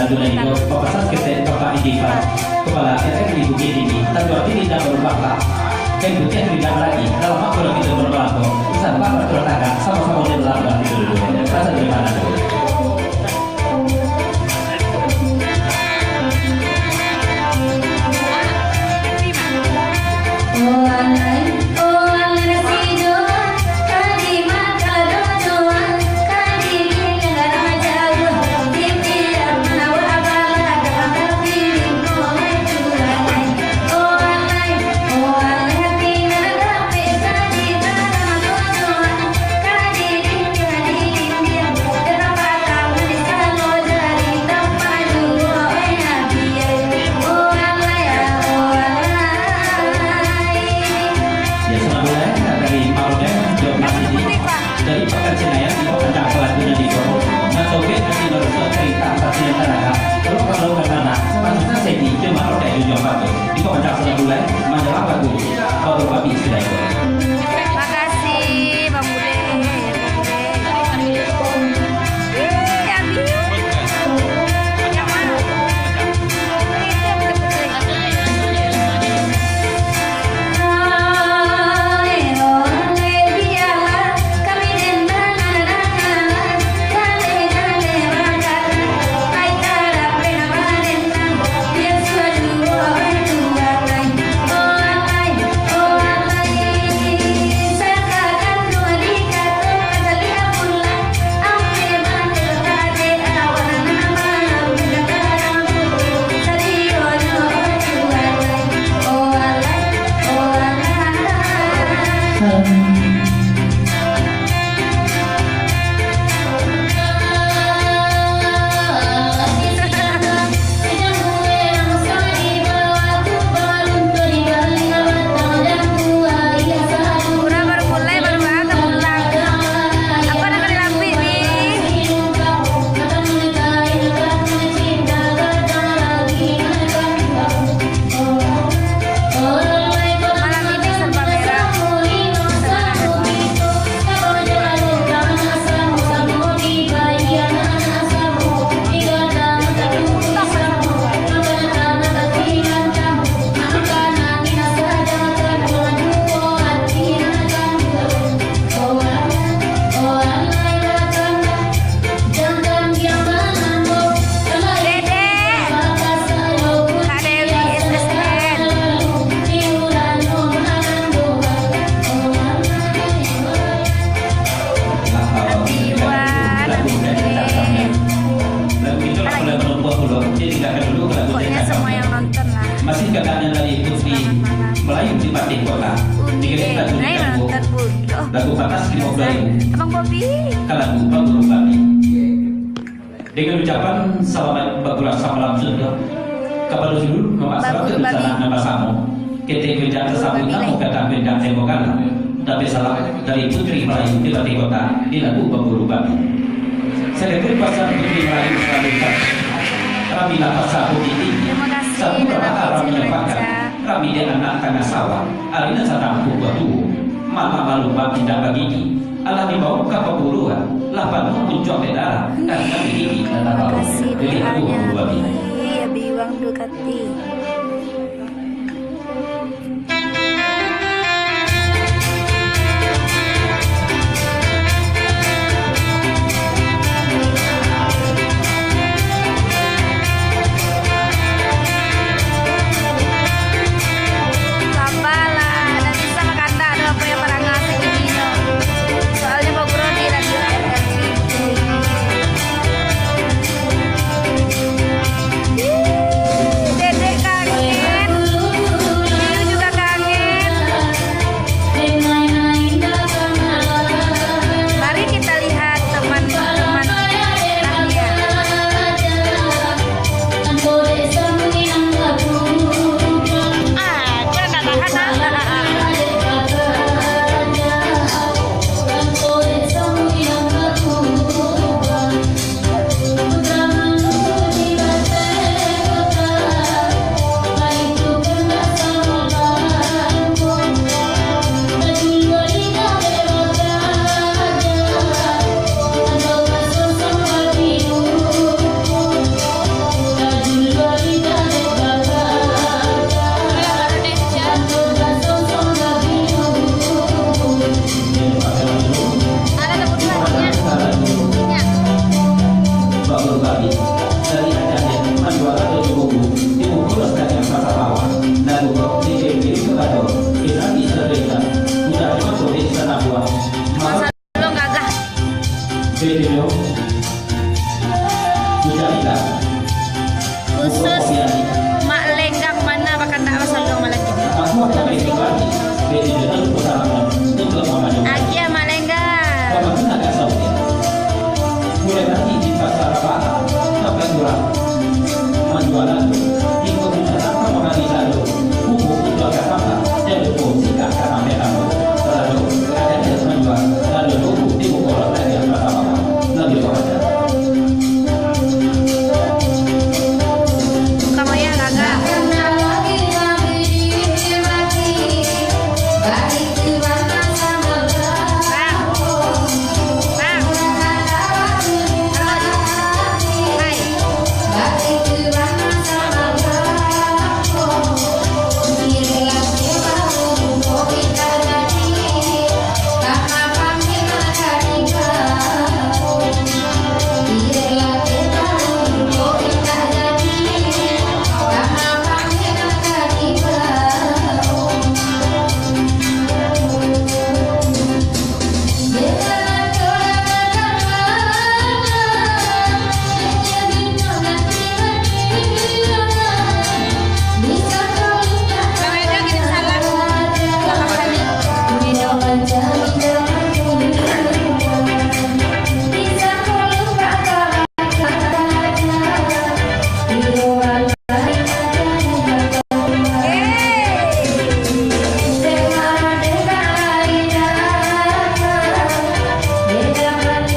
lagu ini papasan kita Bapak Idipa kepala RRI Bukit Tinggi tanpa ini tidak merupakan dan bukit tidak lagi dalam waktu lebih itu berlaku saat Bapak bertangga sama-sama di dalam itu dulu rasa dari mana dulu. Makasih Bang Bude. Masih kakaknya dari Putri Melayu di Pati Kota. Dikira lagu panas di Melayu. Abang Bobi. Lagu Banguru Babi. Dengan ucapan selamat berbulan samalam sudah. Kabar dulu memaksa ke sana nama samu. Kita kerja tersambung kamu kata benda temokan. Tapi salah dari Putri Melayu di Pati Kota di lagu Banguru Babi. Sekretari pasar Putri Melayu selalu Rami lapas sabu ini. Sabu berapa Rami nyepakan Rami dia anak tengah sawah Alina sadang batu Mama malu bagi dan bagi Alami bau kepeburuan Lapan muncul ke darah Karena begini dan apa Jadi aku bagi Iya biwang Ducati. Dedek usaha untuk memajukan Agia Malenga. tenaga sawit. Mulai tadi di pasar Barat sampai kurang menjualan ikut usaha penganisan buku untuk agak sama dan berfungsi akan sampai kamu lalu ada yang menjual lalu buku di buku orang yang pertama lebih wajar. Kamaya Laga.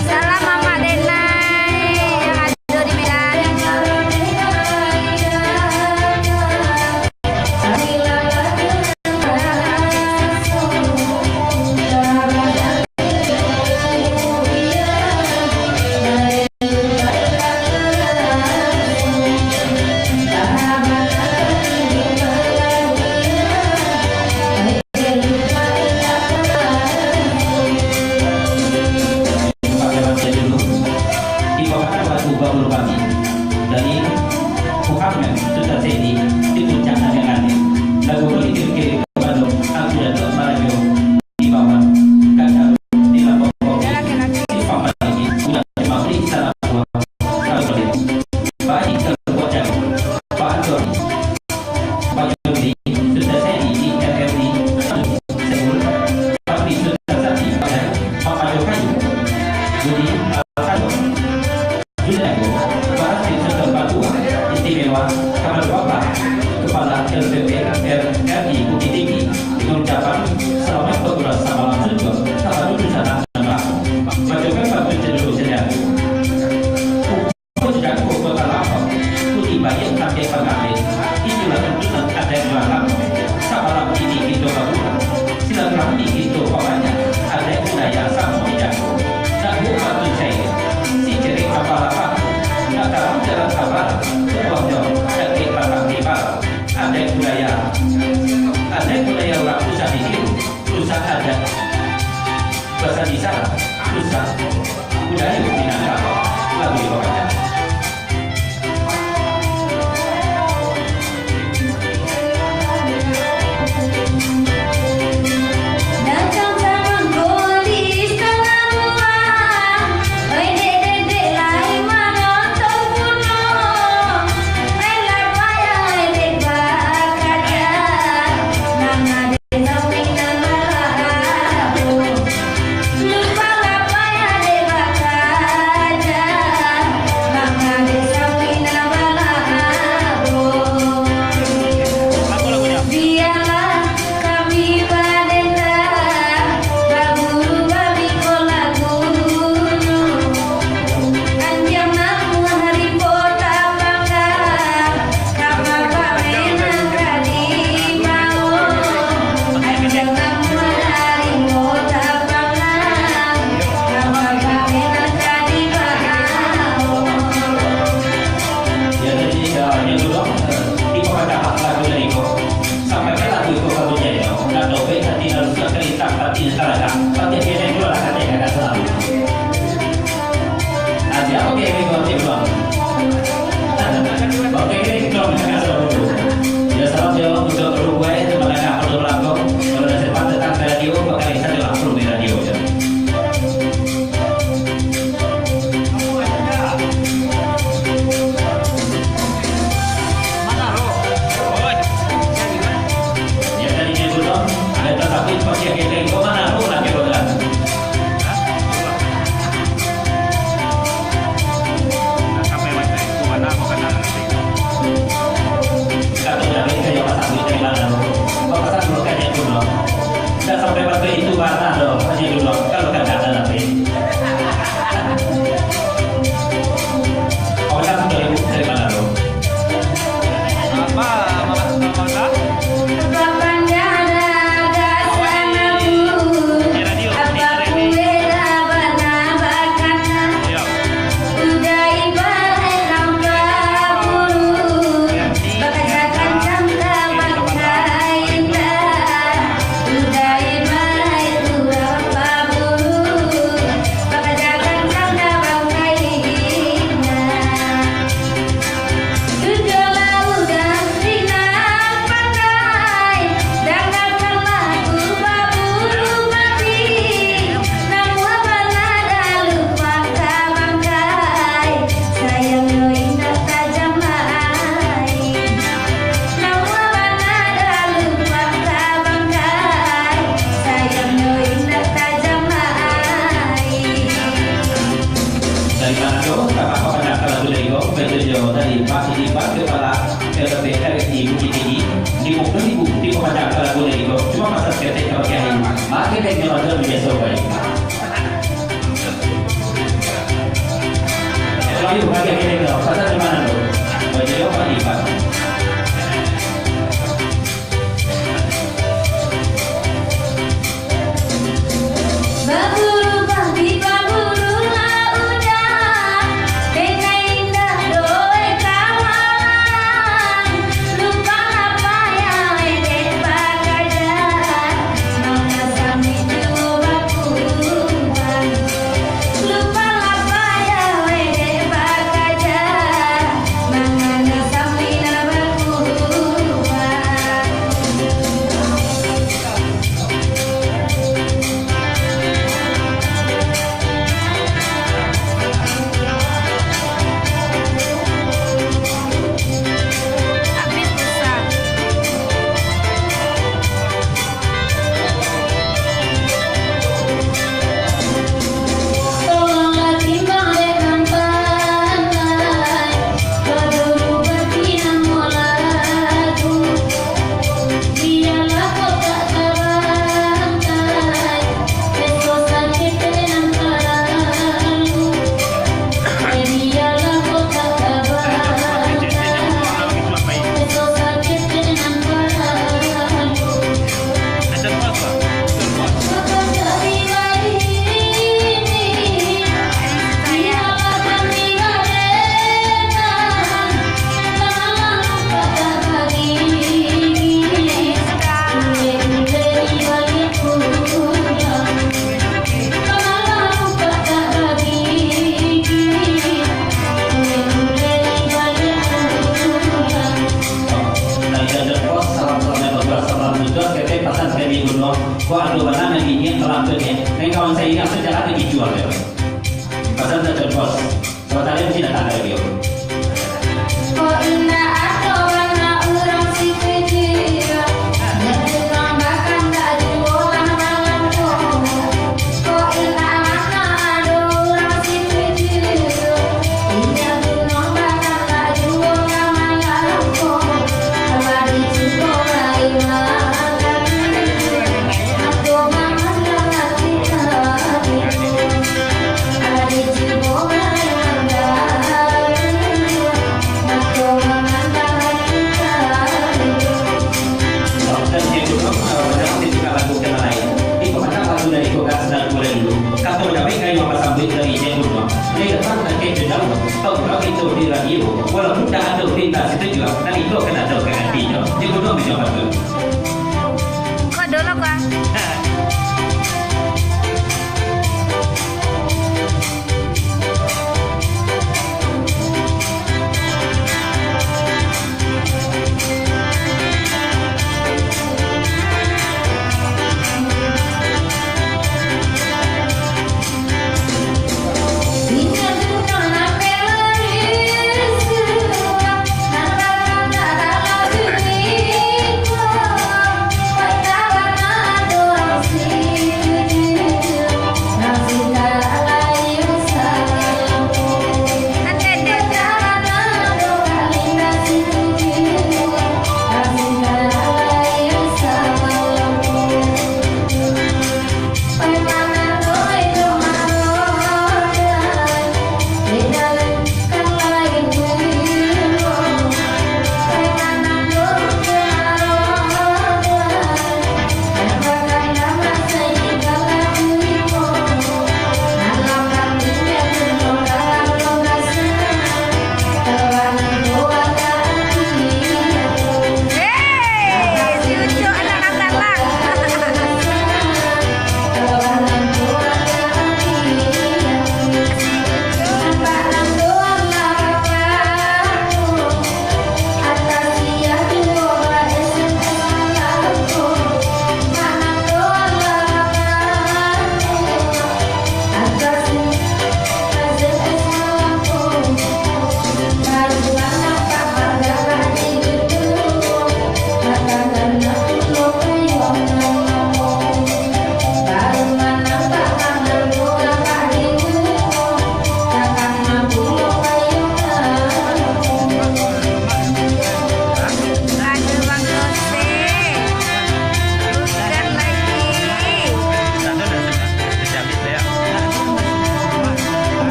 Salam Mama Denai yang ada di Medan. Pakai baca dulu dibawakan lagu Babul Bami dari Muhammad Suta Sedi di puncak Nasional. Lagu ini dikirim ke Bandung, aku dan Tok Marajo di bawah kaca di lambung kopi Laki-laki. di papan ini sudah dimasuki sana buah kalau boleh baik terpocak Pak Antoni Pak Yudi Suta Sedi di RRD Sebul Tapi Suta Sedi pada Pak Majo Kayu Budi Alsado Junago Barasi Serta Papua Istimewa Kamal Wabah Kepala LPP RRI Bukit Tinggi dengan ucapan selamat berbulan sama langsung sama dulu sana dan laku Majukan Pak Cenderung Sediaku Sejak kota lama Putih banyak sampai pengambil Itulah tuntunan ada yang melangkap Sama laku ini kita kabur Silaturahmi kita pokoknya Ada budaya sama jago nak buat percaya si cerik apa-apa nak dalam jalan kabar sebuah jauh dan kita tiba ada budaya orang pusat di situ pusat ada bahasa di sana pusat budaya Minangkabau lagu dibawakan. Datang zaman polis tengah ruang, oi dedek lai menonton gunung, rela payah dek bakaja, nama desa wina malabu, lupa payah dek bakaja, nama desa wina malabu. Biarlah kami badenda Babulu babi kola gunung Anjang namu hari kota bangga Kama pamenang kadi mau Anjang namu hari kota bangga Kama pamenang kadi mau. Ya jadi yang dulu di kota lagu dari kok sampai ke lagu itu kamu jadi dan dobe tadi harus cerita pasti sekarang pasti kita dulu lah katanya kan selalu aja oke ini kau timbang oke ini kau nggak selalu ya salam jawab untuk Uruguay terima kasih perlu lagu kalau ada sempat tentang radio bakal bisa dilangsung di radio. Ya tadi dia dulu ada tapi pakai kita kau mana aku nak kira kan? Sampai mana? Kemana mau kena nanti? Kata dari saya pasang di mana? Kau pasang dulu kan yang dulu. Tidak sampai waktu itu mana loh, hanya dulu. Kalau kan ada nanti. Kau pasang dari mana loh? Apa? Mana? Bapaknya ada sanaku, apa kuera bana-bakana, Ya. udah ibarat hampa buru, bakajakan jangka bangkai indah, udah ibarat hampa buru, bakajakan jangka bangkai indah. Tujulah udah sinar pandai, dengarkan lagu baburu mati. Namun banada lupa bangkai, sayangnya indah tajam lain. Namun banada lupa bangkai, sayangnya indah tajam lain. Dari mana jauh, tak apa pada kalau dari jauh, betul jauh dari pasti di bawah kepala LPR di Bukit Tinggi, di pada kalau dari jauh, cuma masa ketek kalau kiai, makin teknologi lebih biasa baik. Lalu bagi kita jauh, pasal di mana loh? Bagi jauh apa di bawah? Baburu bagi baburu laudah, dengan indah doe kawalan, lupa apa yang ede bakajan, maka sami coba kurban. Lupa apa yang ede bakajan, maka sami nabak kurban. Habis besar. Tolonglah timbang dengan pandai, baduru bertinang molaku. Biarlah kau tak terbantai, besok sakit dengan karalu. Biarlah kau tak terbantai, besok sakit dengan karalu. Ada apa? Maka dari bayi ini, biarlah kami gadekan, janganlah lupa tak bagi. Kule-kule di balik pulang, janganlah lupa tak bagi. Kule-kule di balik pulang. Dari ada pos salam-salam berdua salam juga kita pasang dari gunung. Kau ada mana yang ingin terlampirnya? Yang kawan saya ingat sejarah lagi jual ya. Pasang dari pos. Sebenarnya mesti datang dari dia. Kok indah atau warna urang si kecil, ngedekan bahkan tak jualan malam kok. Kok indah warna ada urang si kecil, indah gunung bahkan tak jualan malam kok. Kembali cukup lain malam, aku memandang hati kami. Ada cukup lain malam, aku memandang hati kami. Dan dia gunung, orang itu juga lagu kena lain. Itu macam lagu dari Kogas dan mulai dulu. Kata udah baik kayu apa sambil dari dia gunung. Dia datang dan dia jauh. Tahu kalau itu di radio, walaupun tak ada perintah situ juga, dan itu akan ada gantinya. Dia gunung menjawab tu. Kok dulu Kang? Ini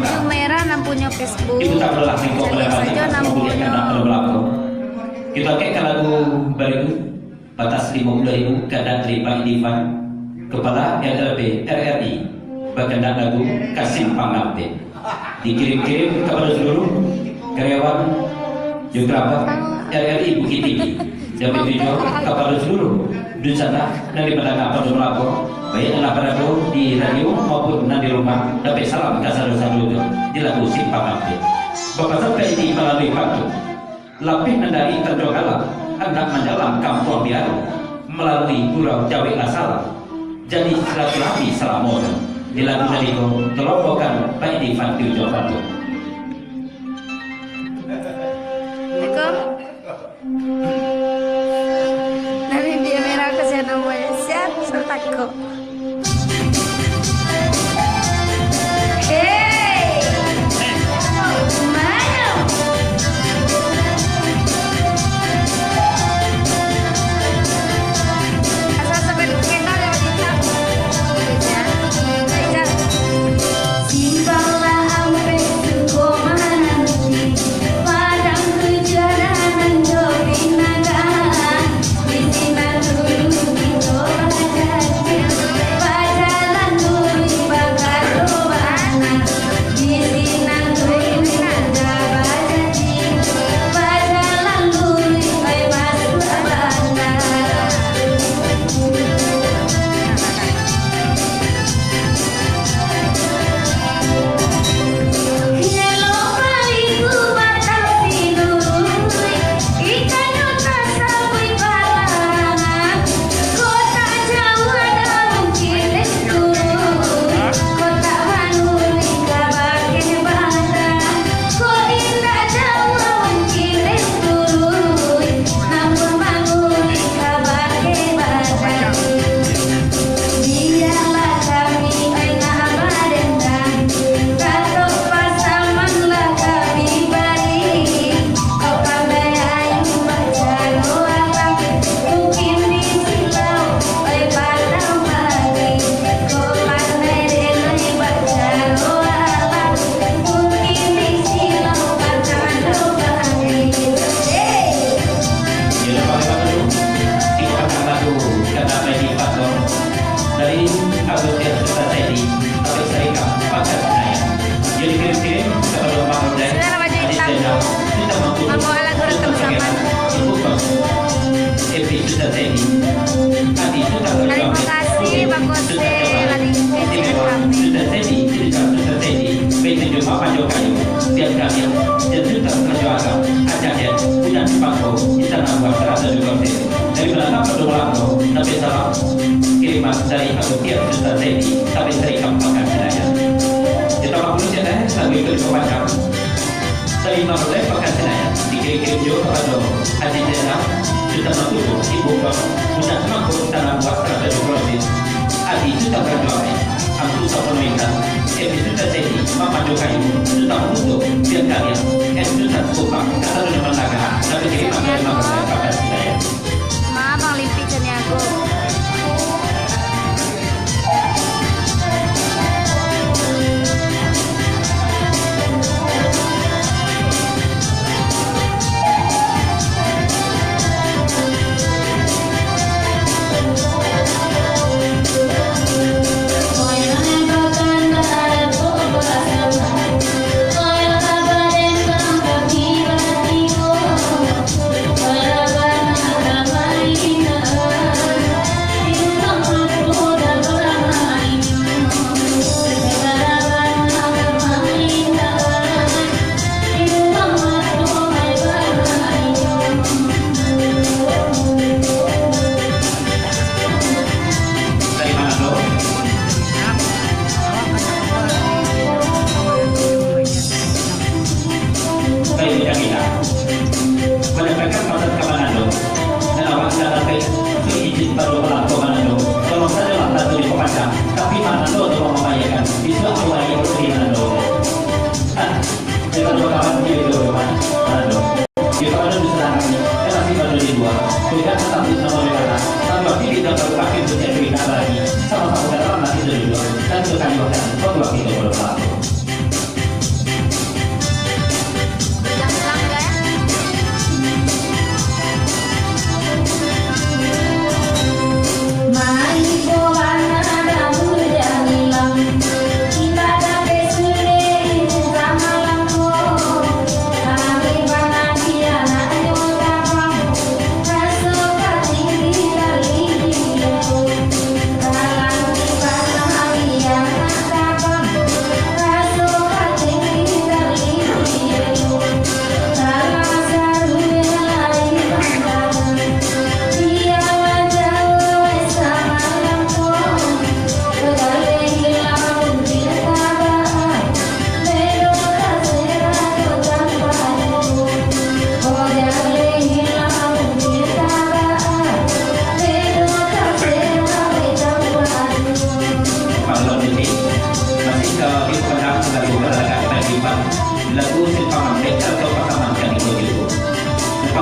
baju merah nampunya Facebook. Itu tak belah di kau Cari saja nampunya. Kita ke lagu baru batas 50.000 kadang terima Ivan kepala LLP RRI berkendak lagu Kasim Pangapte dikirim-kirim kepada seluruh karyawan geografer RRI Bukit Tinggi dan bertujuan kepada seluruh dusana dari mendengar pada melapor baik dalam radio di radio maupun di rumah dapat salam kasar-kasar di lagu Simpang Update. Bapak sampai di melalui waktu lapis dari terjogala anak mendalam kampung biar melalui Pulau Jawi Asal jadi silaturahmi salamoda di lagu dari itu terlompokan baik di Fatiu Jawa Eko. Dari dia merah ke sana namanya siap sertako. Hey, mana? Asal sampai kita lewat kita. Simpanglah sampai suku mana nanti. Padang kejaranan jogi nagaan. Di sini dulu kita belajar. Pajalan dulu bakal robana. Di sini dulu kita belajar. Pajalan dulu bebas berbanda. Yelo paliku batang sinului, ikan nyota sabui balangan. Kota jauh ada mungkin turun, kota Bandung kabakin badan. Kok indah jauh mungkin turun, namun bangun kabakin badan. Biarlah kami enak barendang, kata pasamanlah kami balik. Kau pandai ayu baca doa, mungkin di silau padang pagi. Kau pandai relai baca doa, mungkin di silau padang pagi. Hey. di lepas itu kita akan lagu kata Medi Pator dari Agustin Susatedi atau Serikam Pacar Senayan jadi kirim-kirim kepada Pak Model Saudara baju hitam. kita mampu Membawa lagu rekam sama. Ibu Bos Epi Susatedi Adi sudah Terima kasih Pak Kose lagi kecil kami. Susatedi Susatedi Beti Jumpa Panjau Kayu Biar kalian dan sudah perjuangan ajaknya punya Pangko Istana Buat Serasa juga dari belakang Pedulangko Nabi Salam kiriman dari Agustin Susatedi tapi Serikam Pacar Senayan kita mampu jadinya lagi ke macam terima oleh Pacar Senayan dikirim juga kepada Haji Jenderal sudah mampu Ibu Bos sudah mampu Istana Buat Serasa juga Adi sudah berjuang aku sudah penuhikan Epi sudah jadi Mama Jokayu sudah untuk biar kalian sudah suka kata dunia mendagang tapi kiriman dari Pacar Senayan Maaf Bang Limpi Caniago. Koyang bakan ada poba sama, koyang kabaden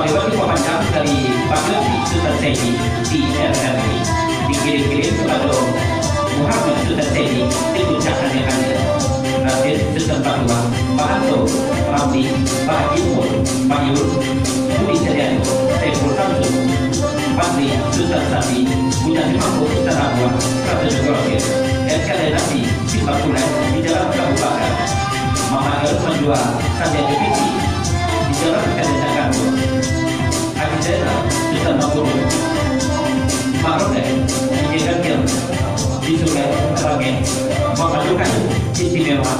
melewati pemanjang dari Bakti Sultan Saidi di RRI dikirim-kirim kepada Muhammad Sultan Saidi di puncak hadir Nasir Sultan Patua, Pak Anto, Ramli, Pak Yumur, Pak Yur, Budi Sediano, Saiful Samsul, Patri Sultan Sati, Bunda Dimangku Sultan Abua, Ratu Jogorosir, RKD Nasi, Simpakulan di Jalan Kabupaten, Mama Erus menjual Sandiaga Divisi di Jalan Kadesa Kantor, Akidera Sultan Mangkuru, Marode di Jalan di Sungai Ragen, memadukan istimewa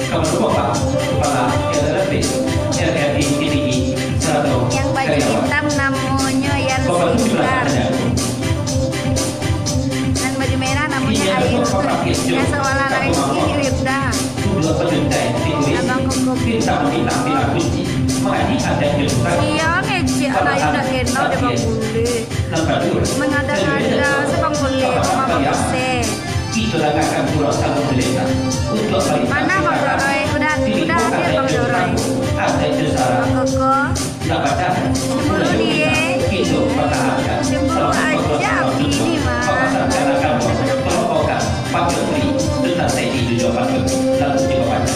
Kabupaten Kepala RRT RRI TPI Serato Yang baju Karyawan hitam namanya Yan Bapak Sibar. Dan baju merah namanya Ayu. Yang seolah lagi Wirda. dua pendentai Abang Koko. bintang bintang bila kunci mengaji ada jurusan Iya ngecek anak udah kenal di bang bule. Mengada-ngada sebang bule mama kose. Itulah akan pulau satu berita untuk Mana bang Doroy? Udah hadir bang Doroy. ada jurusan Bang Koko. tidak baca Cemburu dia. itu pertahankan Cemburu aja begini mah. Kelompokkan Pak Menteri Sultan Saidi di Jawa Barat lalu dibaca.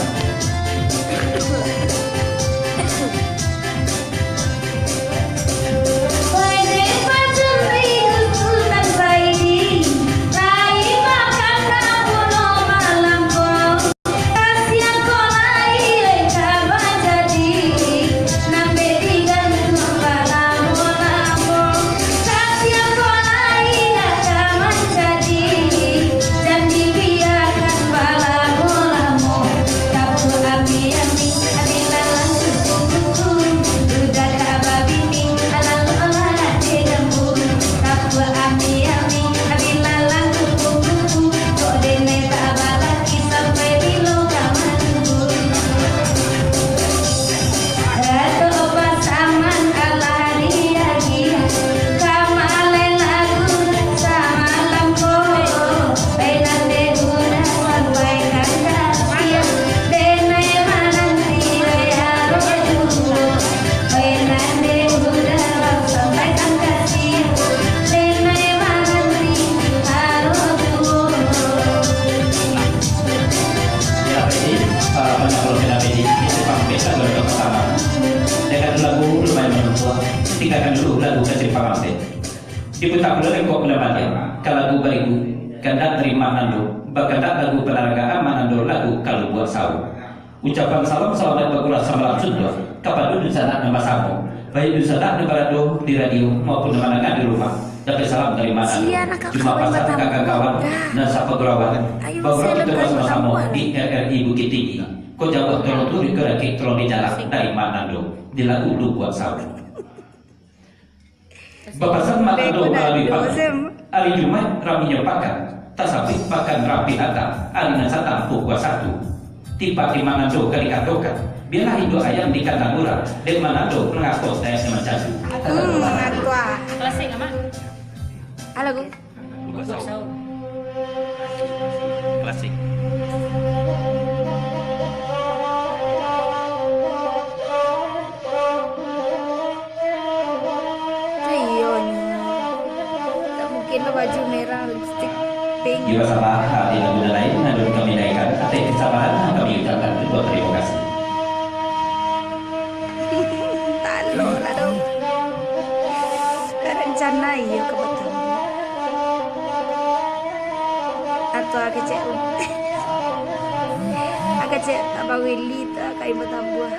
Tinggalkan dulu lagu Kasih Pangampe. Diputar oleh kok melewati ke lagu beribu kandak terima nando bakandak lagu penaragaan manando lagu kalau buat sawu. Ucapan salam selamat berkurang samalam sudah kepada dusana nama samu baik dusana negarado di radio maupun nemanangan di rumah. Dapat salam dari mana? Cuma pasal kakak kawan dan sapa gerawan. Bahwa kita bersama-sama di RRI Bukit Tinggi. Kau jawab tolong turi keraki tolong di jalan dari mana do di lagu lu buat sawu. Bapasan Manado melalui pakan. Hari Jumat raminya pakan. Tasabik pakan rapi datang. Hari Nasatan pukul 1. Tiba di Manado kali katokan. Biarlah Indo ayam di Katanura. Di Manado mengaku saya semacam. Mengatua. Klasik nama? Halo gue. Klasik. Baju merah, lipstick pink. Jiwa salah hati dan lain dan kami naikkan atas kesabaran kami ucapkan ribuan terima kasih. Talo lah dong. Rencana iya kebetulan. Atau agak cek. Agak cek abang Willy tu kain bertambuh.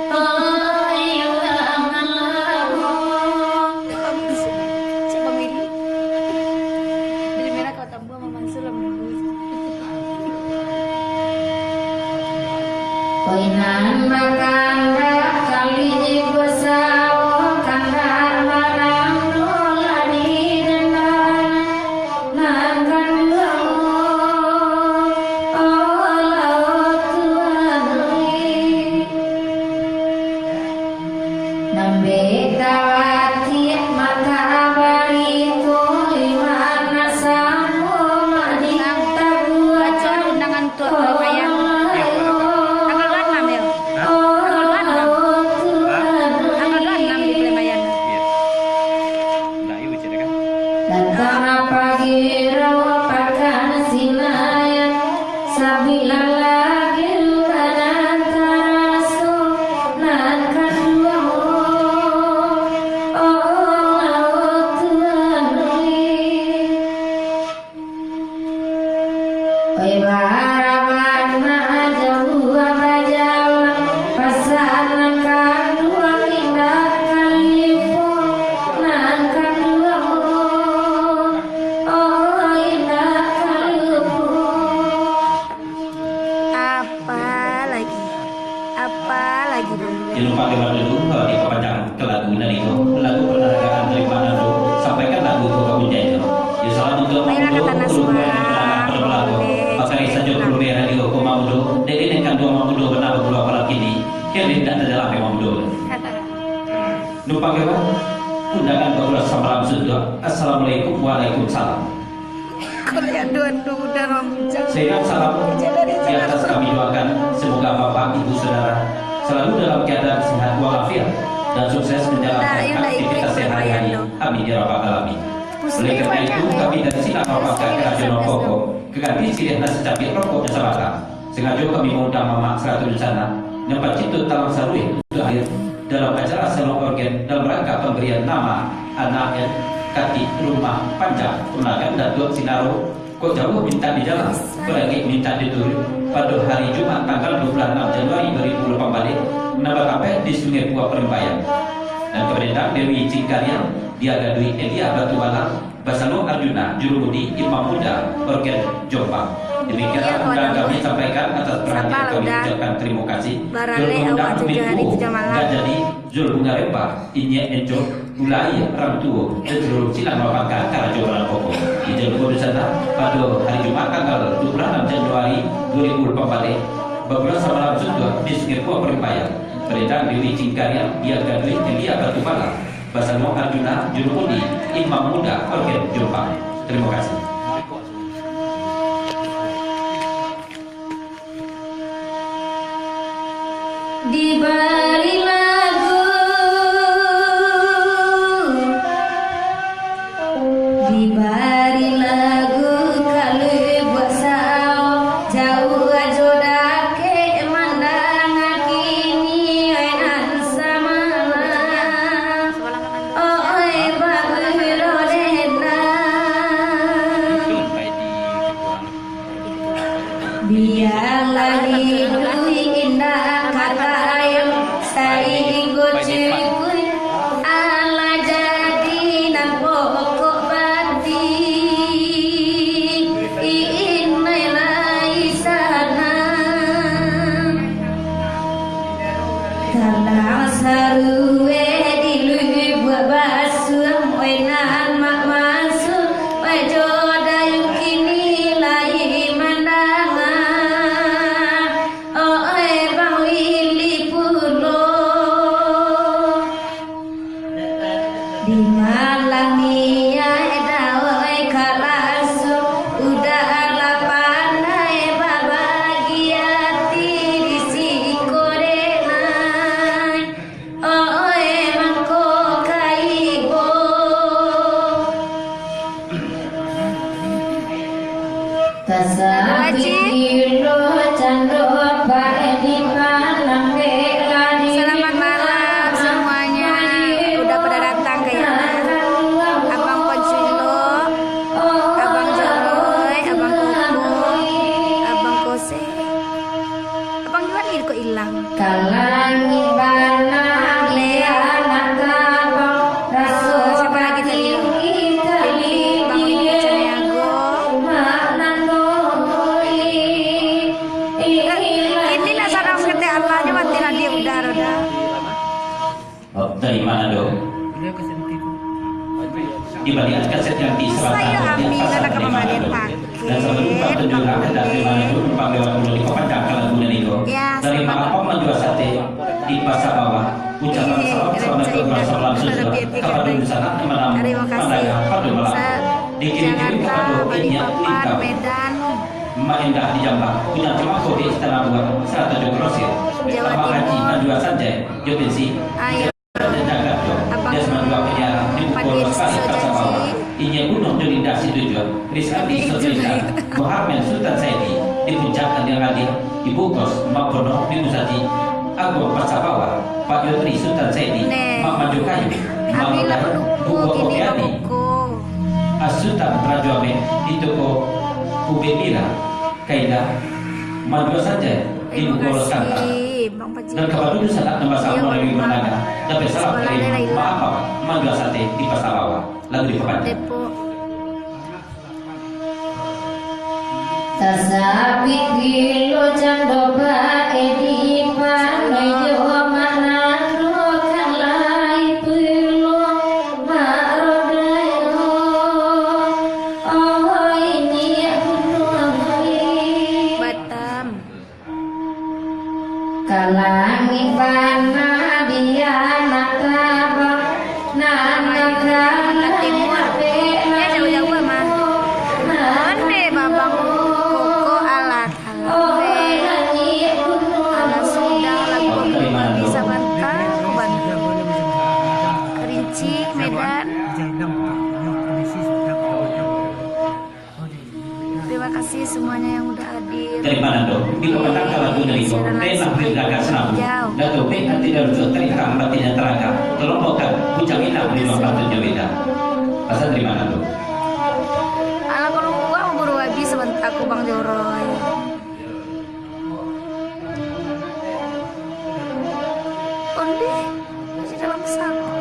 Oh Jangan lupa lewat dulu di kepanjang ke lagu dari itu. Lagu penerangan dari mana dulu sampaikan lagu ke kamunya itu. Ya salam untuk lagu. Pakai saja guru radio ko mamudo. Dari ini kan dua mamudo kenapa guru apalagi ini. Kini tidak ada dalam mamudo. Lupa lewat undangan Bapak Samalam Sudah. Assalamualaikum waalaikumsalam. Sehingga salam di atas kami doakan semoga Bapak Ibu Saudara selalu dalam keadaan sehat walafiat dan sukses menjalankan aktivitas sehari-hari. Amin ya rabbal alamin. Oleh karena itu kami dari Sinar Mapaka Kerajaan Koko keganti sirena secapit rokok dan sabata. Sengaja kami mengundang Mama Seratu Sana yang pacitut talang sarui untuk hadir dalam acara salon organ dalam rangka pemberian nama anak Kati Rumah Panjang Kemenakan Datuk Sinaro. Kok jauh minta di jalan, apalagi minta diturun pada hari Jumat tanggal 26 Januari 2018 menambah sampai di Sungai Pua Perembayan. Dan kemudian Dewi Cingkarya, Diaga Dwi Elia Batualang, Basano Arjuna, Jurumudi, Imam Muda, Organ Jombang. Demikian undang kami sampaikan atas perhatian kami ucapkan terima kasih. Undang Minko, jadi Jul Bunga Rempa, Inye Enjo, Mulai Orang Tua, dan seluruh Sinar Mapaka Kerajaan Koko. Ijal di sana pada hari Jumat tanggal 26 Januari 2014 Bapak Samalam Sudah di Sungai Pua Perembayan. Perintah Dewi Cingkarya, Diaga Dwi Elia Batualang, Basano Arjuna, Jurumudi, Imam Muda, Organ Jombang. Terima kasih. Di balik lagu, di balik lagu kalau buat sao jauh aja dake mandang kini enan sama oi bagus rodena biarlah hidup indah kata sai gocekui ala jadi nan pokok bati inai sana kalau sarue dilu buat basuh wenan mak masuk wajo dayung kini lai mandangan oi bang wili pulo di malam nia dawai kalasu udahlah pandai bahagia di sikorenai oi mangko kaibo tasabiro candro bae di malam belani. Selamat malam semuanya. Udah pada datang kayaknya. Abang Konsulo, Abang Joroy, Abang Kuku, Abang Kose. Abang Juan ini kok hilang? Kalangi bana leana kabang raso Siapa lagi tadi? Bang Widi Caniago. Inilah sarang kete Allahnya Oh, dari mana dong? Di balik kaset yang di Saya selatan ambil anak kemarin dan sebelum Pak tunjuk akan dari mana dulu Pak lewat dulu di Kopandang kalau kemudian itu Ya, dari Maapom menjual sate di pasar bawah ucapan salam selamat berpuasa langsung kepada sana menang Terima kasih. pada malam dikirim Jakarta, kepada ini Balikpapan, Medan, Maindah di Jambak punya cuma kode istana buat 107 Grosir Jawa Sama Haji Timur. menjual saja Jovinsi Ayo. dan Jakarta Abang dia semua penjara di pukul Pakai sekali pasar janji. bawah Inya gunung Dolindasi tujuan Rizkati Sotrika Muhammad Sultan Saidi di puncak yang hadir di Bukos Makono di Nusati Agung pasar bawah Pak Yotri Sultan Saidi Nih. Mak Maju Kayu ambil Mak buku Buko gini Opiati buku. Asutan Rajoame di toko Ube Mira Kaida Maju saja di Terima Bukol Santa kasih, Bang Paji. dan kepada dulu saat nama sama Iya, melalui Bang. mendaga tapi salam Sekolahnya dari Laila. maaf Mangga Sate di pasar bawah lalu di Kopandang Depo. Tasapi kilo cando bae di panoyo manado kalai pulo marodayo oh ini gunung Batam. kalangi bana dia nakaba nanaka Timur. Ya jauh-jauh mah. Onde babang koko alat ala Sundang lagu bisa bantah aku bantah Kerinci Medan. Terima kasih semuanya yang udah hadir. dari mana dong? Di Kopandang kalau dulu dari itu tenang berdagang senam Dato' P tidak lucu terikam batinnya terangkat kelompokan puncak inang di luar batunya beda pasal dari mana dong? Ala kalau gua mau buru habis sebentar aku Bang Joroy. Onde masih dalam saku.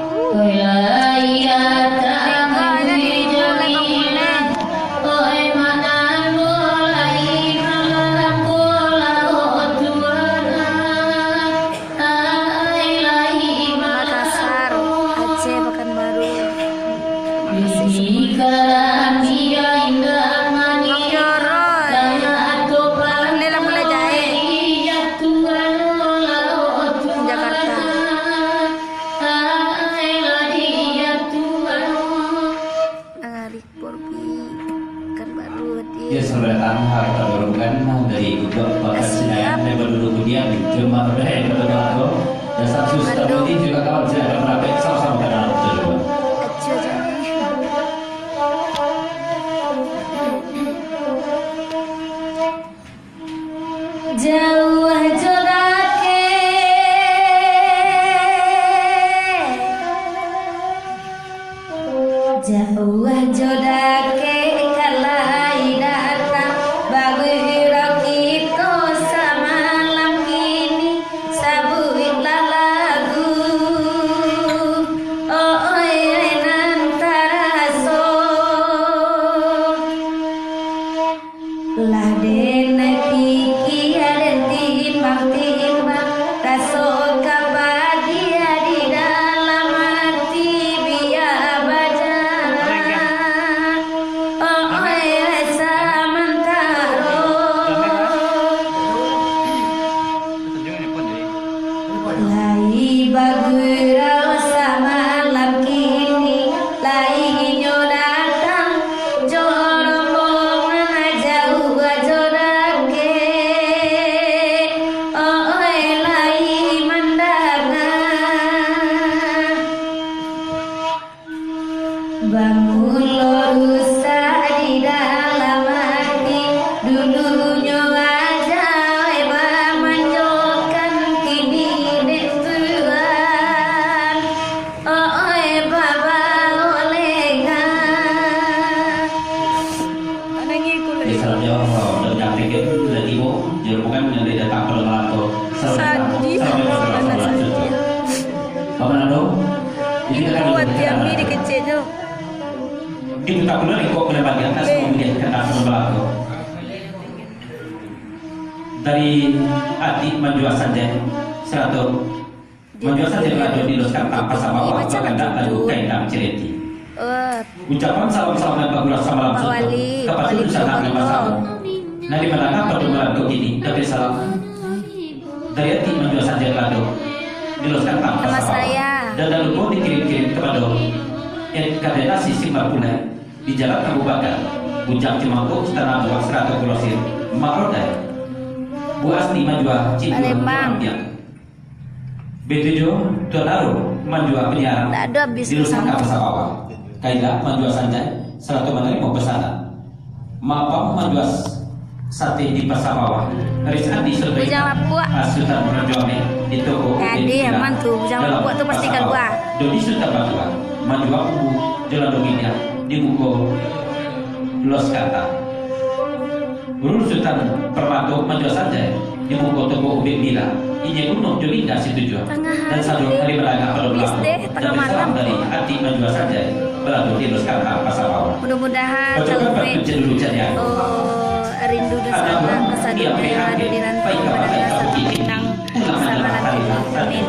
Makassar, Aceh, Pekanbaru. Bang Joroy. Lela mulai jahit. Jakarta. Arik Borbi. Pekanbaru di. Ya sebenarnya tanah kita dorongkan dari Ubah Bakat Senayan dari Badulu Kudian di Jerman dari Badulu dasar suster ini juga kawan saya akan merapat sama-sama karena betul. Acu aja nih. Jauh jodake jauh jodake kalai datang bagira kita samalam kini sabuit lagu oh nantara so lah dene piki aden timbang raso kabadia di dalam hati biar baca oh samantaro lai bagura sama malam kini lai nyodatang jorombongan jauh jodake oh lai mandangan bangun lusa di dalam hati dulunya aja manjokan kini dek Tuhan oh baba olegan Di salamnya dan yang pikir dari ibu jerukan dari datang ke Lato. Sadih. Kamu nado? Buat Yami dikecilnya. Itu tak benar kok kena bagian atas kemudian kena Lato. Dari adik menjual saja 100 Menjual saja lalu diluruskan tanpa sama waktu kehendak lalu kainang cereti. Ucapan salam-salam bagulah sama langsung kepada usaha Pasamu. Nah di manakah pada malam ini tapi salam dari hati menjual saja lalu diluruskan tanpa sama dan lalu pun dikirim-kirim kepada kadenasi Simbar Pula di Jalan Abu Bakar Bujang Cimangkuk Tanah Buah Serata Kulosir Makrodai Bu Asti Majua Cipuang yang B7 Tuan Aru Majua penyiaran di Lusaka Pesawawang Kaidah Majua Sanjay Seratu menerima pesanan Mapam Majua Sate di Pesawawang Haris Andi Sultan Sultan Rajone di toko Bujang Lapuk tuh pasti kan gua Dodi Sultan Majua Majua Kubu Jalan Doginya di buku Los Kata Guru Sultan Permato Majua Sanjay di buku toko Ubin Bila Ini Gunung Jolinda Situjuan dan satu hari berlagak pada belakang dan salam dari hati Majua Sanjay berlalu di Los Kata Pasawawang. Mudah-mudahan rindu di sana kesadian yang ada di rantau pada dasar Pinang Amin.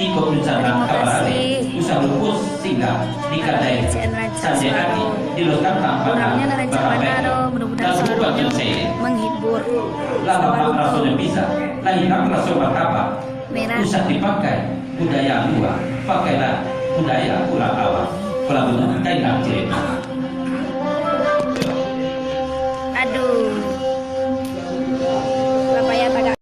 Jika bencana kabar usaha lupus sehingga dikadai Sanjay hati di Los Kata kurangnya ada rencana mudah-mudahan selalu menghibur. Lama rasanya bisa lahirkan rasul martabat usah dipakai budaya luar pakailah budaya ulang awal pelabuhan kainang cerita. Aduh Bapak ya tagak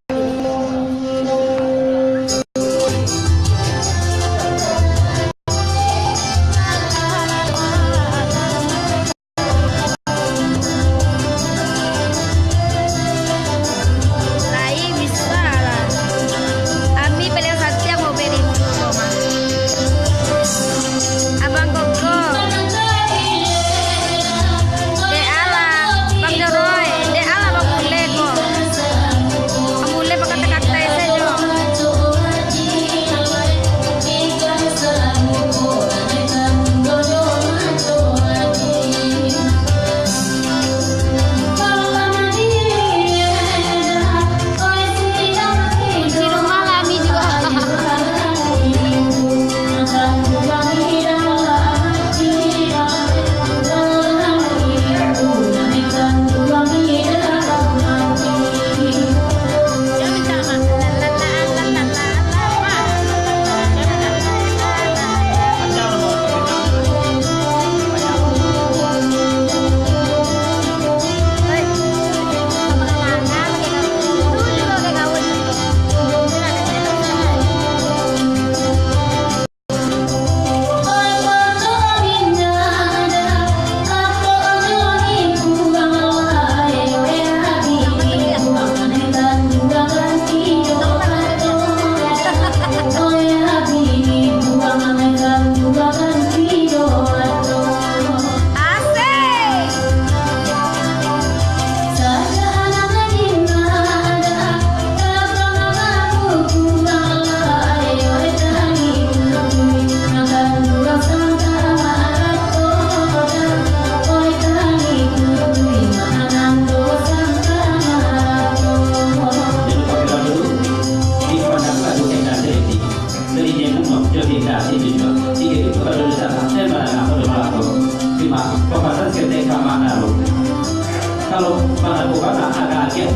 kalau melakukan agak-agak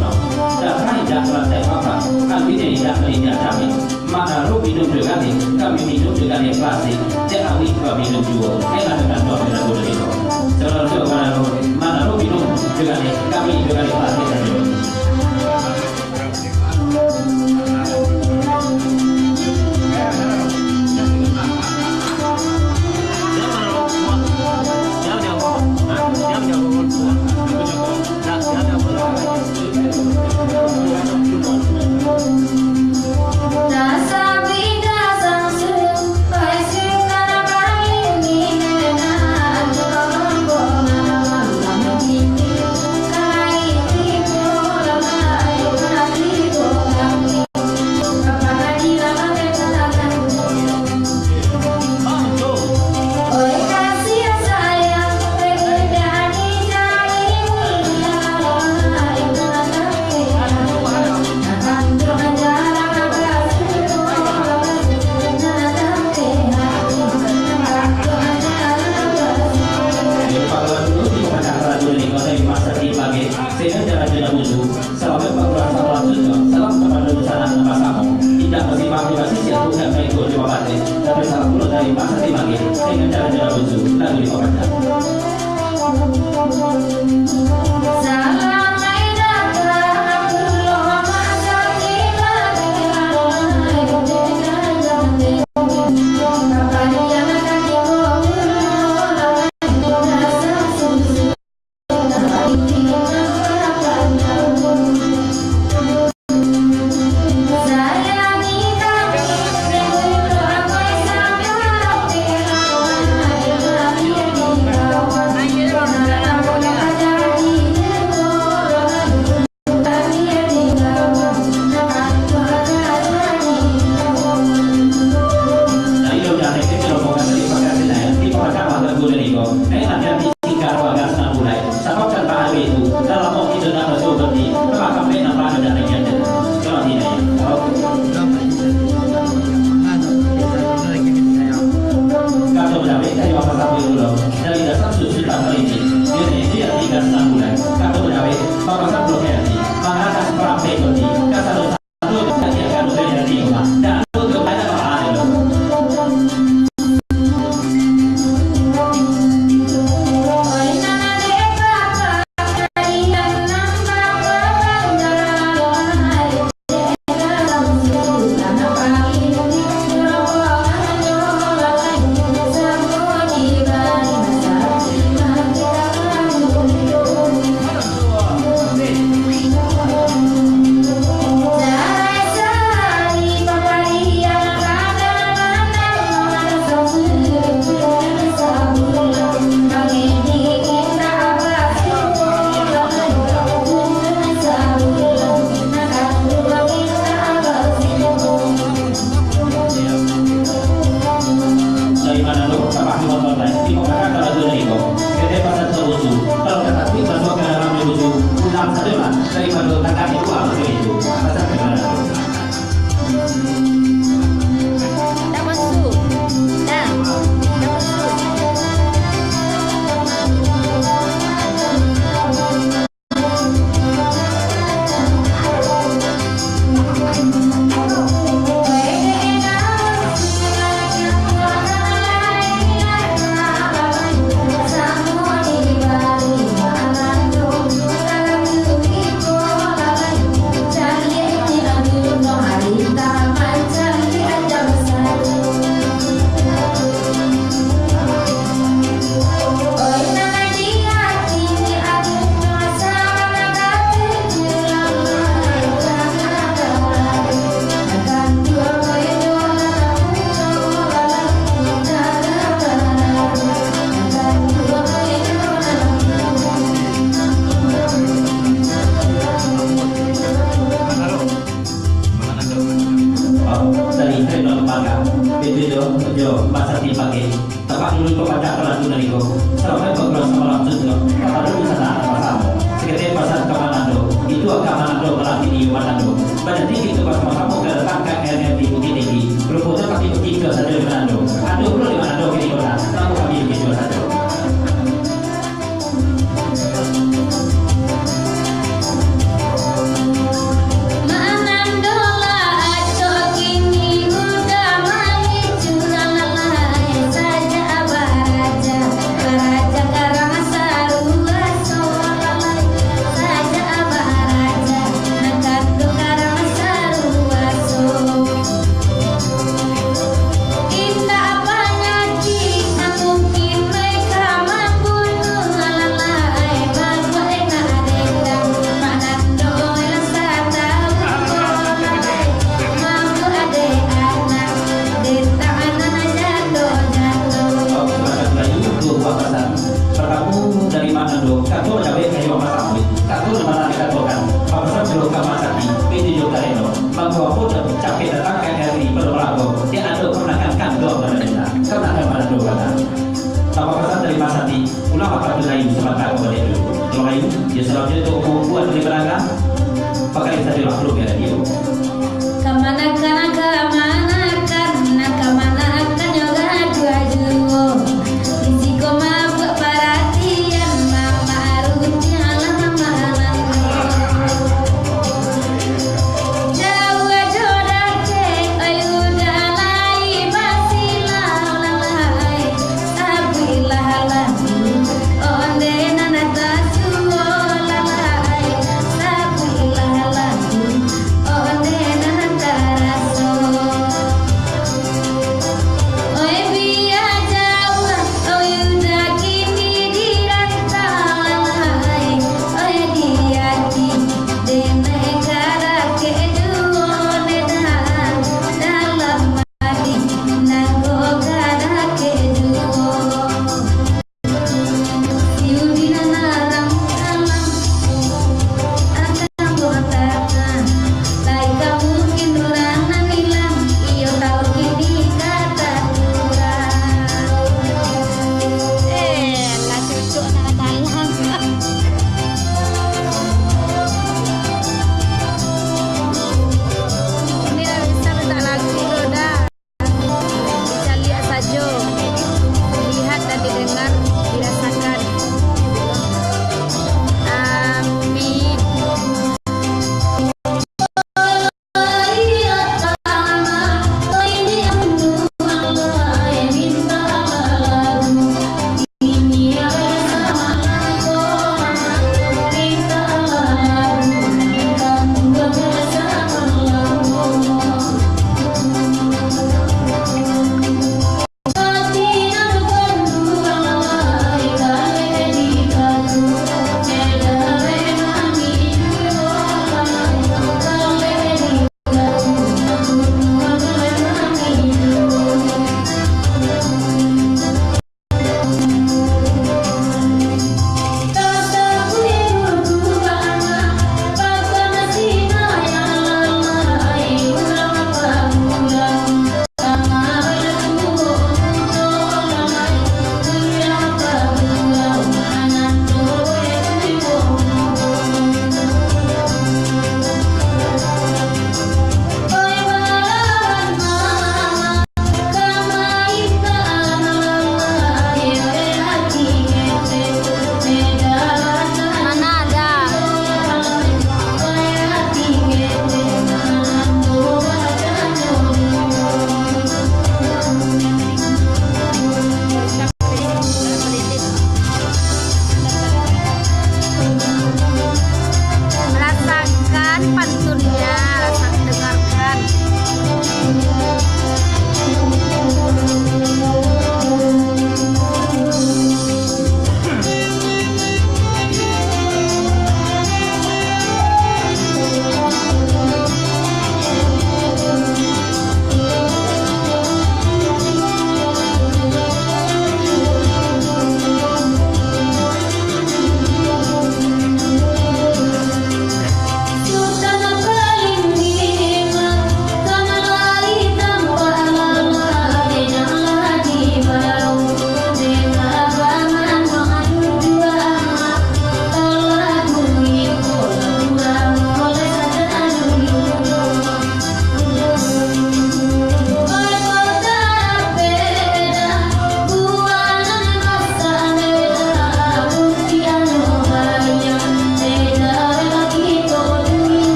dan tidak selesai apa kami tidak melihat kami mana lu minum dengan kami minum dengan yang klasik dan kami juga minum juga enak dengan dua minum dulu itu terus mana lu minum dengan kami dengan yang klasik dan juga Kau bukan saya ikut di Bapati, tapi salah pula dari masa dimagi dengan cara-cara lucu lalu di Bapati. Jauh jodoh ke ayu dalam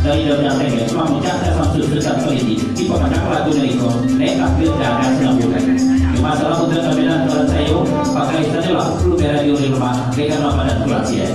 dari dalam tengah cuma mencatat sampai sekitar peliti di pemandangan lagu dari kau nekat dan senambukan di masalah untuk terbilang dalam saya pakai sajalah perlu radio di rumah mereka nama dan tulansia.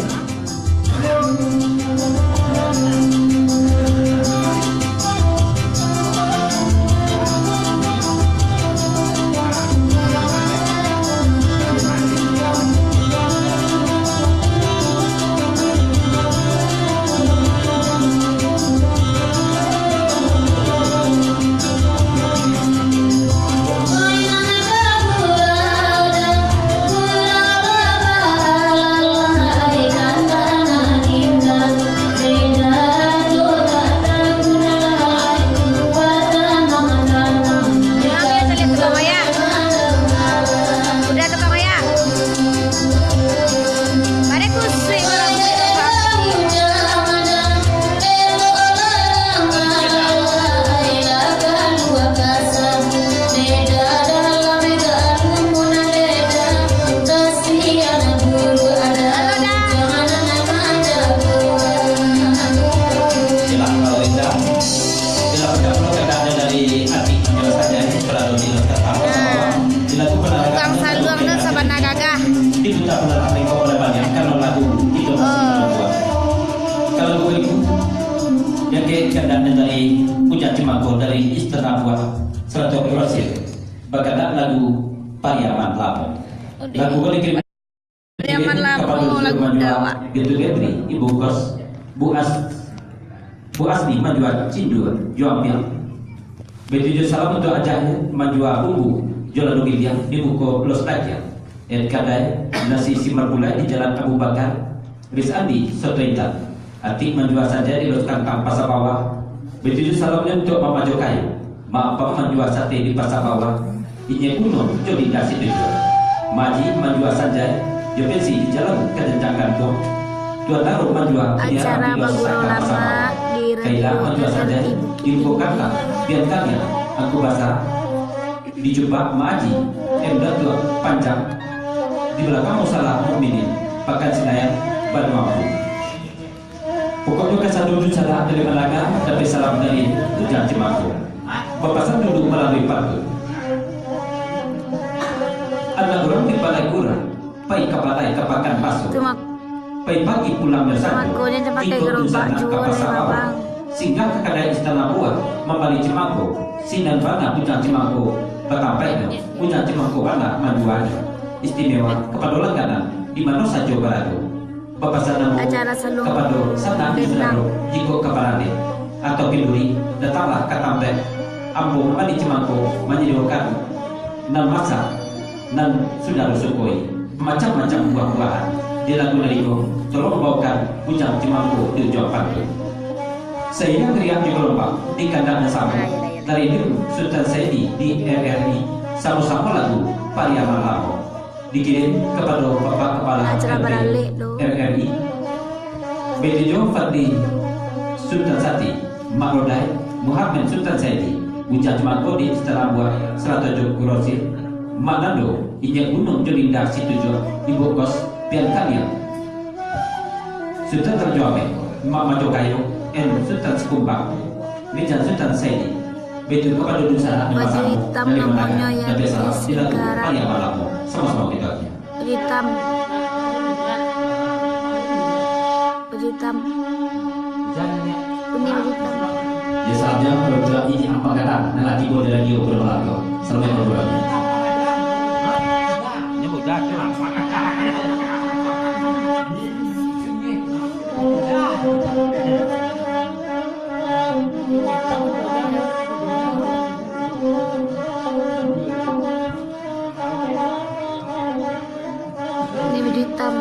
Dari Puncak Cimangko dari Istana Buah Seratus Rosil berkata lagu Pariaman Lampung. Lagu dikirim Pariaman Lampung lagu Dawa. Gitu Getri Ibu Kos Bu Asni Majua Cindu Juampil. Betujuh salam untuk ajahnya Majua Bumbu Jualan Nugilia di buku Los Aja. Kadai nasi simar bulai di Jalan Abu Bakar Rizandi Soto Intan. Atik menjual saja di Los Kangkang Pasar Bawah. Betujuh salamnya untuk Mama Jokai. Mak menjual sate di Pasar Bawah. Inya Kuno Jodi Dasi Tujuh. Maji menjual saja Jopensi di Jalan Kedenjang Gantung. Tuan Daru menjual acara bagurau lama di Kaila menjual saja di Buku Kangkang. Biar kalian aku basah dijumpa Maji Datuk Panjang di belakang Musalah Mukminin Pakan Senayan Banua. Pokoknya kesal dulu salah dari Malaga, tapi salam dari Puncak Cimangko. Papasan duduk melalui paku. Anak orang di balai kurang, pai kapalai kapakan pasu. Pai pagi pulang bersama. Ikut usana kapasa bawah. Singgah ke kedai Istana Buah, membalik Cimangko. Sinan bana Puncak Cimangko, batampai Puncak Cimangko anak maduan. Istimewa kepada langganan di mana saja berada. Papasan acara selung kepada sana Istana jiko keparade atau Pinduri datanglah ke Tampe Ambung mani Cimangko menyediakan nan masak nan sudah rusukoi macam-macam buah-buahan di lagu Nariko tolong bawakan Puncak Cimangko di ujung pantai. Saya teriak di gelombang di kandang sama dari dulu Sultan Saidi di RRI sama-sama lagu Pariaman Lampung dikirim kepada Bapak Kepala RRI Bejo Fadli Sultan Sati Makrodai Muhammad Sultan Saidi Puncak Cimangko di Istana Buah Seratus Rosil Manado Injak Gunung Jolinda Situjo Ibu Kos Pian Kalian Sultan Terjuame Mama Jokayo N Sultan Sekumbang Nijan Sultan Saidi Betul kepada Dusana baju hitam namanya yang sekarang sama-sama kita hitam hitam kuning hitam ya saatnya bergerak ini apa kata nanti boleh lagi berlaku selamat berlaku nyebut dah ini baju hitam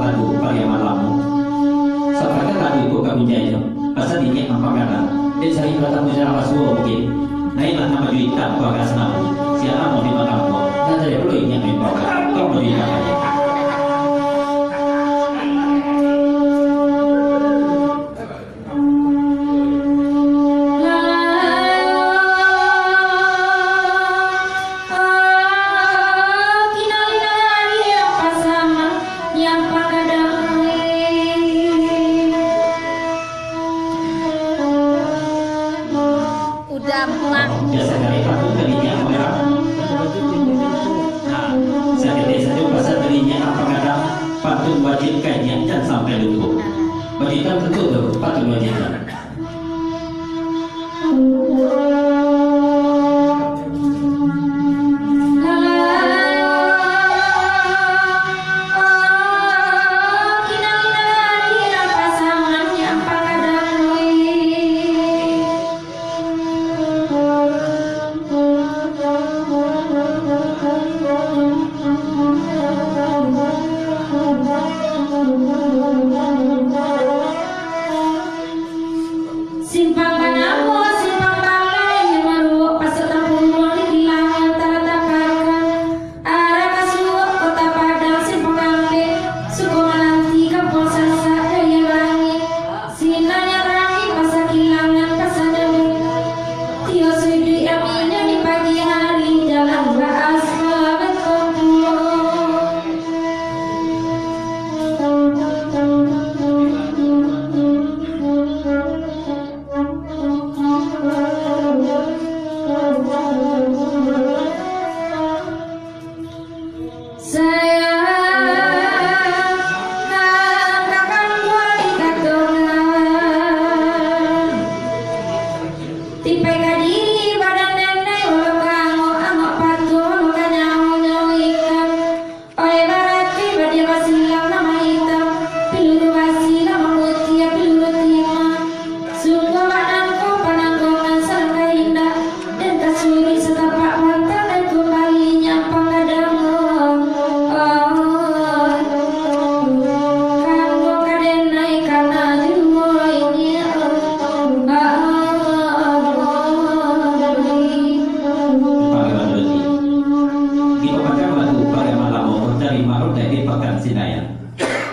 lagu paling malamu. Sampai lagu itu kami jaya. Pasal ini apa kata? Dia cari kata punya apa semua mungkin. Naiklah nama juita keluarga senang. Siapa mau dimakan kau? Dan dari dulu ini yang dibawa. Kau mau dimakan ya. Udah mak. Biasa dari patut tadinya merah. Nah, saya saja pasal tadinya apa kata patut wajib kajian dan sampai lupa. Wajiban tentu tuh patut wajiban. Simpang Panamo, simpang Balai, Maru, Pasar Tampung, Hilang, Antara Tapakan, Arah Kasuak, Kota Padang, Simpang Kampe, Suku Malanti, Kampung Sasa, Daya Rangi, Sinanya Rangi, Pasar Kilangan, Pasar Dewi, Tio Sudi, Aminya di pagi hari, Jalan Baas,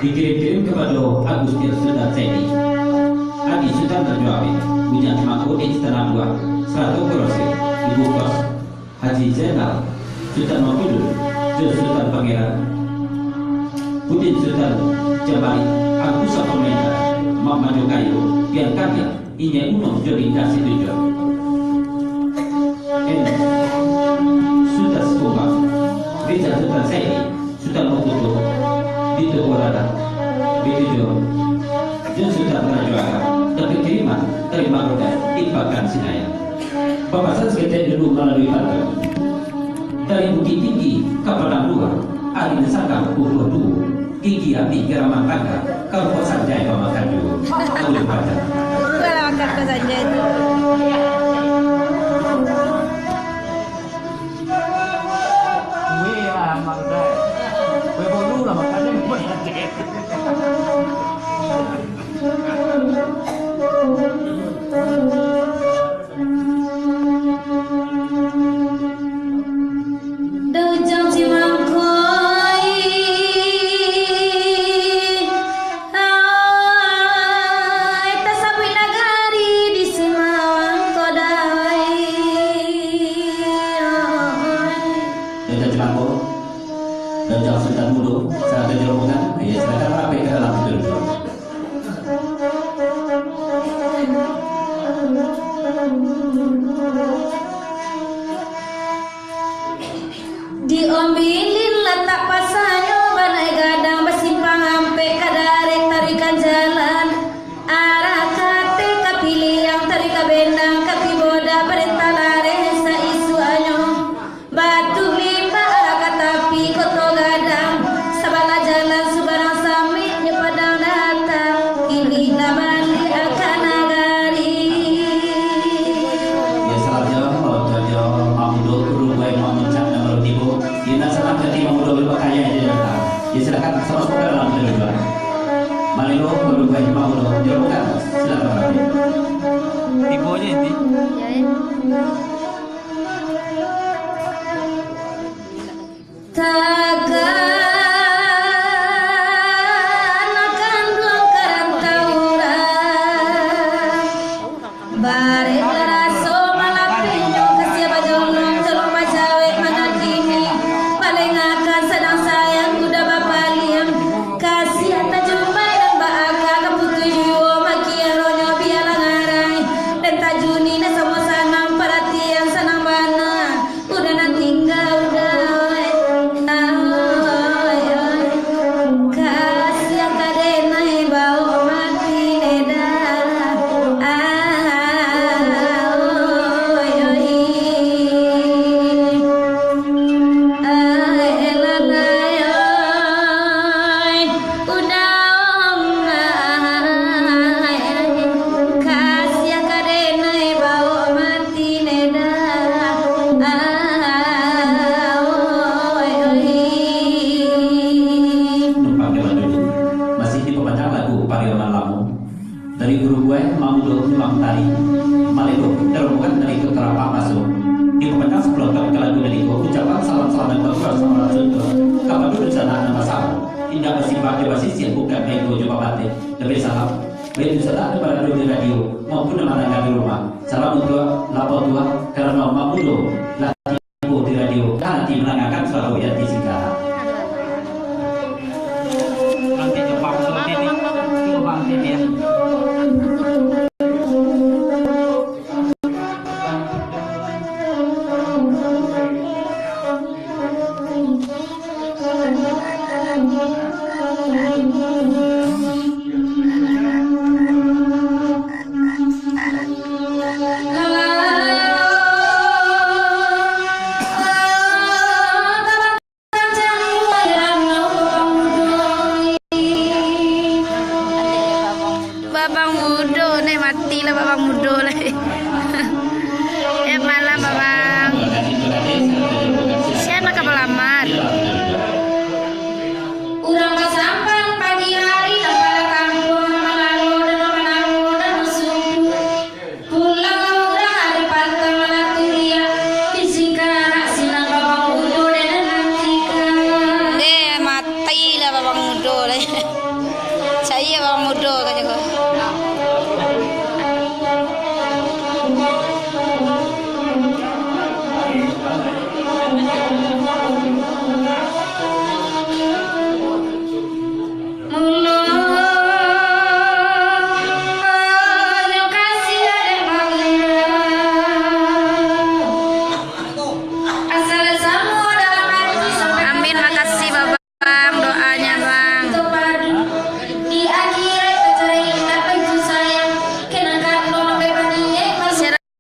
dikirim kepada Agustin Sultan Saidi. Adi Sultan terjawab, punya makhluk tanah buah 100 kursi, ibu kos, Haji Zainal, Sultan Mamudu, Sultan Pangeran, Pudin Sultan Jabari, Agus Sapomenda, Mamadu Kayu, Biar Kaya, Inya Uno Jodi Kasih Tujuh. Sultan Sumba, Rizal Sultan Saidi, Sultan Mamudu, Dito Korada, Bitijo, dan Sultan Rajuara, tapi terima roda, ibakan Sinaya. Pembahasan sekitar dulu melalui harga. Dari Bukit Tinggi ke Padang Dua, Adi Nesaka Pukul 2, Gigi Api Keramat Tangga, kalau kosan jaya pemakan dulu. Aku baca. Gue lah makan kosan jaya itu. Dujang Cimangkoi, gue mau dong dilakukan. Silakan Pak Ade. Ibu aja ini. Ya, ya. Takkan akan ruang karantauran bare raso malapinyo kasih bajong telung pacawe manadini paling akan sedang sayang udah bapaliam kasih hata jumpa dan baaka kaputu jiwo makiaronyo bialang arai dan tajuni na sama sanang perhatian sanang bana udah nanti udah kasih kadena bau mati neda Numpang jalan dulu. Masih di pembacaan lagu Pariaman Lamu dari guru gue Mamudo Imam Tari Malido terbukan dari Keterapak masuk di pembacaan sebelum ke lagu dari gue ucapan salam dan berdoa sama Rasulullah kapan dulu sana nama sama tidak bersifat basis bukan baik gue coba batik lebih salam baik sana pada dulu di radio maupun dengan di rumah salam untuk lapor tua karena Mamudo latih di radio dan nanti menanyakan selalu yang di Singkara. Nanti Jepang seperti ini. Coba nanti dia. Babang mudo nih mati lah babang mudo lah. Malam babang. Siapa kapal lamar? Urang kasampang pagi hari kepala kampung malalu dan menamu dan musuh pulang urang hari patah malaturia fisikara sinang babang udo dan nantikan Mati lah babang mudo lah.